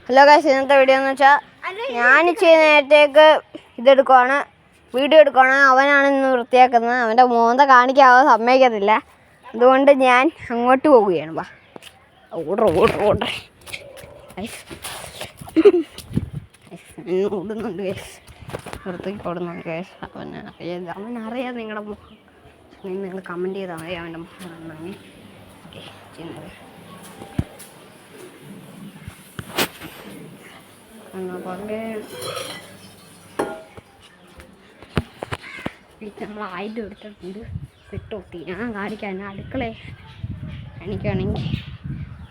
Hello guys, ഇന്നത്തെ video എന്ന് വെച്ചാൽ ഞാൻ നേരത്തേക്ക് ഇതെടുക്കുവാണ്, വീഡിയോ എടുക്കുവാണ്. അവനാണ് ഇന്ന് വൃത്തിയാക്കുന്നത്. അവൻ്റെ മോന്ത കാണിക്കാതെ സമ്മതിക്കത്തില്ല. അതുകൊണ്ട് ഞാൻ അങ്ങോട്ട് പോവുകയാണ്. വാ, ഓടുന്നുണ്ട് ഗൈസ്, ഓടുന്നുണ്ട് ഗൈസ്, വൃത്തിക്ക് ഓടുന്നുണ്ട് ഗൈസ്. അവനറിയാം നിങ്ങളുടെ മുഖം. നിങ്ങൾ കമൻറ്റ് ചെയ്താൽ മതി അവൻ്റെ മുഖം നന്നായി. ഓക്കെ, ചെയ്യുന്നത് നമ്മൾ ആയിട്ട് എടുത്തിട്ടുണ്ട്. പെട്ടോട്ടി ഞാൻ കാണിക്കാൻ അടുക്കളേ കാണിക്കുകയാണെങ്കിൽ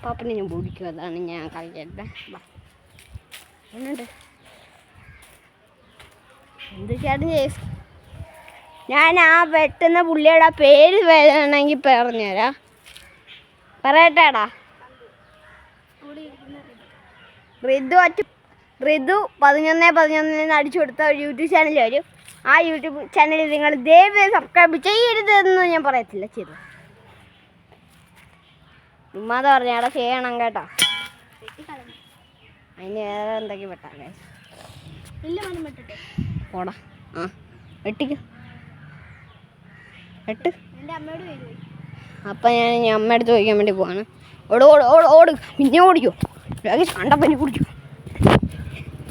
പാപ്പനെ ഞാൻ പൊടിക്കും. അതാണ് ഞാൻ കളിക്കട്ടെ. എന്നുണ്ട് എന്ത് ചേട്ടൻ ഞാൻ ആ വെട്ടുന്ന പുള്ളിയുടെ പേര് വേണമെങ്കിൽ പറഞ്ഞുതരാം. പറയട്ടേടാ, ഋതു 1111 അടിച്ചു കൊടുത്ത ഒരു യൂട്യൂബ് ചാനൽ വരും. ആ യൂട്യൂബ് ചാനലിൽ നിങ്ങൾ ദയവായി സബ്സ്ക്രൈബ് ചെയ്യരുതെന്ന് ഞാൻ പറയത്തില്ല, ചെയ്തു ഉമ്മാതെ പറഞ്ഞാടാ ചെയ്യണം കേട്ടോ. അതിന് വേറെ എന്തൊക്കെ വെട്ടാം പോടാ. ആ വെട്ടിക്കും വെട്ട്. അപ്പം ഞാൻ അമ്മയുടെ ചോദിക്കാൻ വേണ്ടി പോവാണ്. ഓട് പിന്നെ ഓടിക്കോ, കണ്ടപ്പനി കുടിക്കും.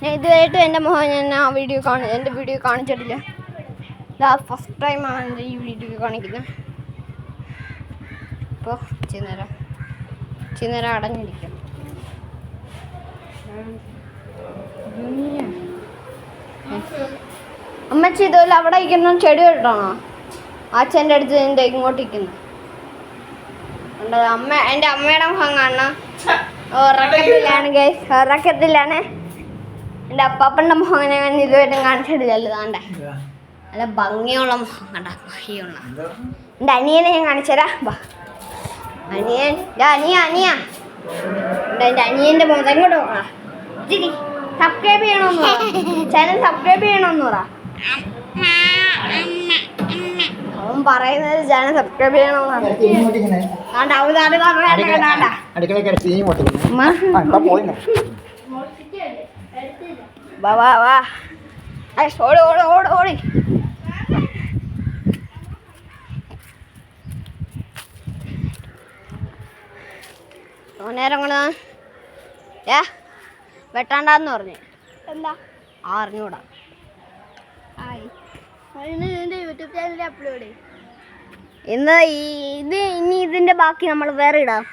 ഞാൻ ഇതുവരെയായിട്ടും എൻ്റെ മുഖം ഞാൻ എൻ്റെ വീഡിയോ കാണിച്ചിട്ടില്ല. ഇതാ ഫസ്റ്റ് ടൈമാണ് എൻ്റെ ഈ വീഡിയോ കാണിക്കുന്നത്. ഇപ്പോൾ ചിന്നേരം അടഞ്ഞിരിക്കും. അമ്മച്ചി ഇതുപോലെ അവിടെ ഇരിക്കുന്ന ചെടി കേട്ടാണോ അച്ഛൻ്റെ അടുത്ത് എൻ്റെ ഇങ്ങോട്ട് ഇരിക്കുന്നു. എൻ്റെ അമ്മയുടെ മുഖം കാണണം. ഉറക്കത്തിലാണ് ഗൈസ്, ഉറക്കത്തിലാണ്. എൻ്റെ അപ്പാപ്പൻ്റെ മുഖം ഞാൻ ഇതുവരെ കാണിച്ചിട്ടില്ലല്ലോ. താണ്ടെ നല്ല ഭംഗിയുള്ള മുഖം കണ്ട, ഭംഗിയുള്ള എൻ്റെ അനിയനെ ഞാൻ കാണിച്ചുതരാം. വാ, അനിയൻ എൻ്റെ അനിയൻ്റെ മുഖം എങ്ങോട്ട് നോക്കാം. ഇച്ചിരി സബ്സ്ക്രൈബ് ചെയ്യണമെന്ന് പറ, ചാനൽ സബ്സ്ക്രൈബ് ചെയ്യണമെന്ന് പറ. അവൻ പറയുന്നത് ചാനൽ സബ്സ്ക്രൈബ് ചെയ്യണമെന്നാണ്. വാ ഓടി നേരം കൊണ്ട് വെട്ടാണ്ടെന്ന് പറഞ്ഞു. എന്താ അറിഞ്ഞൂടാ. യൂട്യൂബ് ചാനലിൽ അപ്ലോഡ് ഇന്ന് ഇനി ഇതിന്റെ ബാക്കി നമ്മൾ വേറെ ഇടാം.